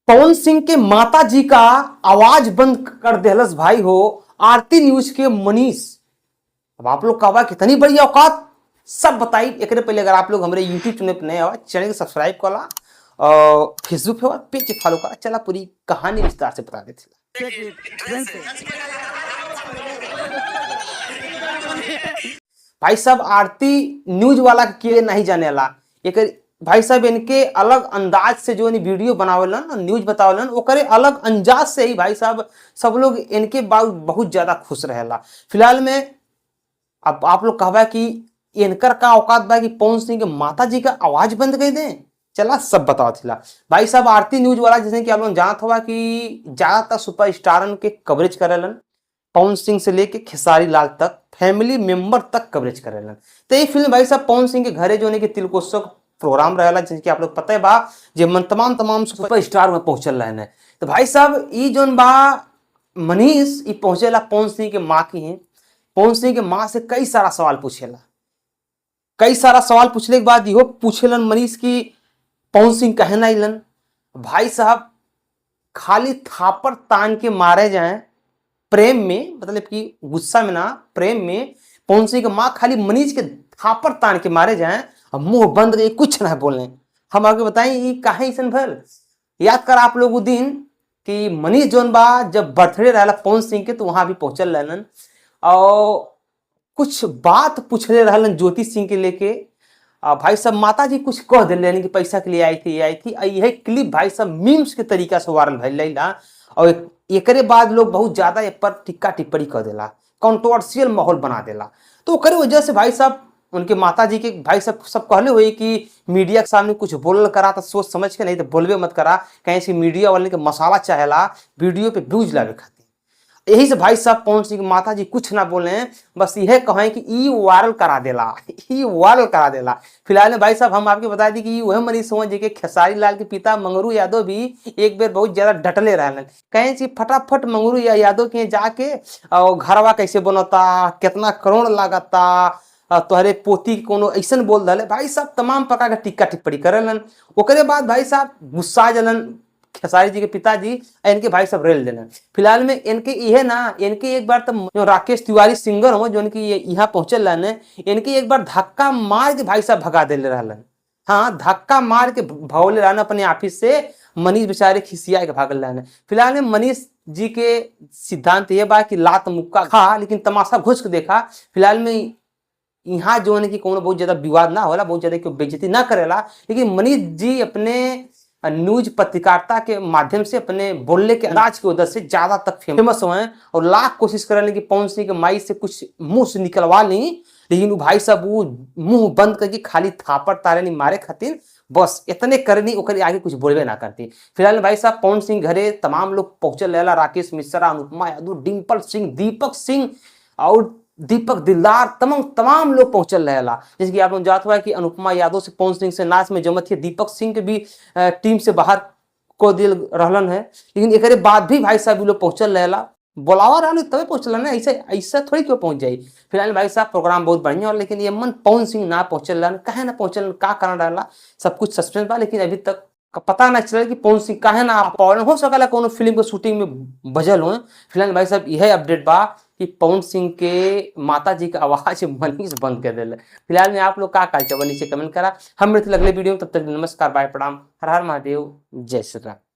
पवन सिंह के माता जी का आवाज बंद कर देहलस भाई हो आरती न्यूज के मनीष। अब आप लोग का कितनी बड़ी औकात सब बताई। एक पहले अगर आप लोग हमारे यूट्यूब चैनल पर नए आवा चैनल को सब्सक्राइब करा और फेसबुक पे पेज फॉलो करा। चला पूरी कहानी विस्तार से बता देते। भाई साहब आरती न्यूज वाला के नहीं जाने ला एक भाई साहब इनके अलग अंदाज से जो वीडियो बनावेलन न्यूज बतावेलन ओकरे अलग अंदाज से ही भाई साहब सब लोग इनके बहुत ज्यादा खुश रहेला। फिलहाल में अब आप लोग कहबा कि इनकर का औकात बा कि पवन सिंह के माता जी का आवाज बंद कर दें। चला सब बताओ थिला भाई साहब आरती न्यूज वाला जैसे कि आप लोग जानत हुआ कि ज्यादातर सुपर स्टारन के कवरेज करेलन। पवन सिंह से लेके खेसारी लाल तक फैमिली मेंबर तक कवरेज करेलन। तो ये फिल्म भाई साहब पवन सिंह के घरे जो है कि तिलकोत्सव प्रोग्राम रहेला जैसे कि आप लोग पता है बा जे मन तमाम सुपर स्टार में पहुंचल रहे हैं। तो भाई साहब ई जोन बा मनीष ई पहुंचेला पवन सिंह के माँ की है। पवन सिंह के माँ से कई सारा सवाल पूछेला। कई सारा सवाल पूछने के बाद इहो पूछेलन मनीष की पवन सिंह कहे ना इलन। भाई साहब खाली थापर तान के मारे जाए प्रेम में, मतलब कि गुस्सा में ना प्रेम में पवन सिंह के माँ खाली मनीष के थापर तान के मारे जाए और मुंह बंद करके कुछ ना बोले। हम आगे बताएं ये काहे ऐसन भल। याद कर आप लोग वो दिन कि मनीष जोन बा जब बर्थडे रहला पवन सिंह के तो वहां भी पहुंचल रहलन और कुछ बात पूछले रहलन ज्योति सिंह के लेके। भाई साहब माता जी कुछ कह दिले कि पैसा के लिए आई थी यही क्लिप भाई साहब मीम्स के तरीका से वायरल भइल और एकरे बाद लोग बहुत ज्यादा एक पर टिक्का टिप्पणी कर देला, कंट्रोवर्शियल माहौल बना देला। तो ओकरे वजह से भाई साहब उनके माता जी के भाई साहब सब कहले हुए कि मीडिया के सामने कुछ बोल करा तो सोच समझ के, नहीं तो बोलबे मत करा कहीं से मीडिया वाले के मसाला चाहेला वीडियो पे व्यूज लावे खातिर। यही से भाई साहब पवन सिंह माता जी कुछ ना बोले, बस यह कहें कि ई वायरल करा देला, ई वायरल करा देला। फिलहाल में भाई साहब हम आपके बता दी कि वह मनीष हुआ जी के खेसारी लाल के पिता मंगरू यादव भी एक बार बहुत ज्यादा डटले रहलन। कहें कि फटाफट मंगरू यादव के जाके घरवा कैसे बनता, कितना करोड़ लागता, तोहरे पोती कोनो ऐसा बोल दले। भाई साहब तमाम प्रकार के टिक्का टिप्पणी करेलन। ओकरे बाद भाई साहब गुस्सा जलन खेसारी जी के पिताजी इनके भाई सब रेल देना। फिलहाल में इनके यह ना इनके एक बार तो राकेश तिवारी सिंगर हो जो इनकी यहाँ पहुंचल रहने, इनके एक बार धक्का मार के भाई साहब भगा दिले रहलन। हाँ धक्का मार के भगौले रहने अपने ऑफिस से। मनीष बेचारे खिसिया के भागल रहने। फिलहाल में मनीष जी के सिद्धांत ये बा कि लात मुक्का खा लेकिन तमाशा घुस के देखा। फिलहाल में यहाँ जो है कि कोनो बहुत ज्यादा विवाद ना होला, बहुत ज्यादा क्यों बेइज्जती ना करेला, लेकिन मनीष जी अपने न्यूज पत्रकारिता के माध्यम से अपने बोलने के अंदाज की वजह से ज्यादा तक फेमस हुए हैं और लाख कोशिश कर रहे कि पवन सिंह के माई से कुछ मुंह से निकलवा नहीं, लेकिन वो भाई साहब वो मुंह बंद करके खाली थापर तारे नहीं मारे खातिर बस इतने करनी ओकरे आगे कुछ बोलबे ना करती। फिलहाल भाई साहब पवन सिंह घरे तमाम लोग पहुंचल रहेला, राकेश मिश्रा, अनुपमा यादव, डिम्पल सिंह, दीपक सिंह और दीपक दिलदार तमाम लोग पहुंचल रहेला। जैसे कि आप लोग जानते हुआ कि अनुपमा यादव से पवन सिंह से नाच में जमत है, दीपक सिंह के भी टीम से बाहर को दिल रहलन है, लेकिन एक बाद भी भाई साहब लोग पहुंचल रहेला। बुलावा रहने तभी पहुंचल ना, ऐसा थोड़ी क्यों पहुंच जाए। फिलहाल भाई साहब प्रोग्राम बहुत बढ़िया, लेकिन ये मन पवन सिंह ना पहुंचल रहन, कहे ना पहुंचल, का कारण रहला सब कुछ सस्पेंस बा, लेकिन अभी तक पता ना चला कि पवन सिंह काहे ना पवन हो सकला कोनो फिल्म के शूटिंग में बजल हो। फिलहाल भाई साहब यह अपडेट बा कि पवन सिंह के माता जी का आवाज मनीष बंद कर दिले। फिलहाल में आप लोग का नीचे कमेंट करा। हम मिलते अगले वीडियो में, तब तक नमस्कार, बाय, प्रणाम, हर हर महादेव, जय श्री राम।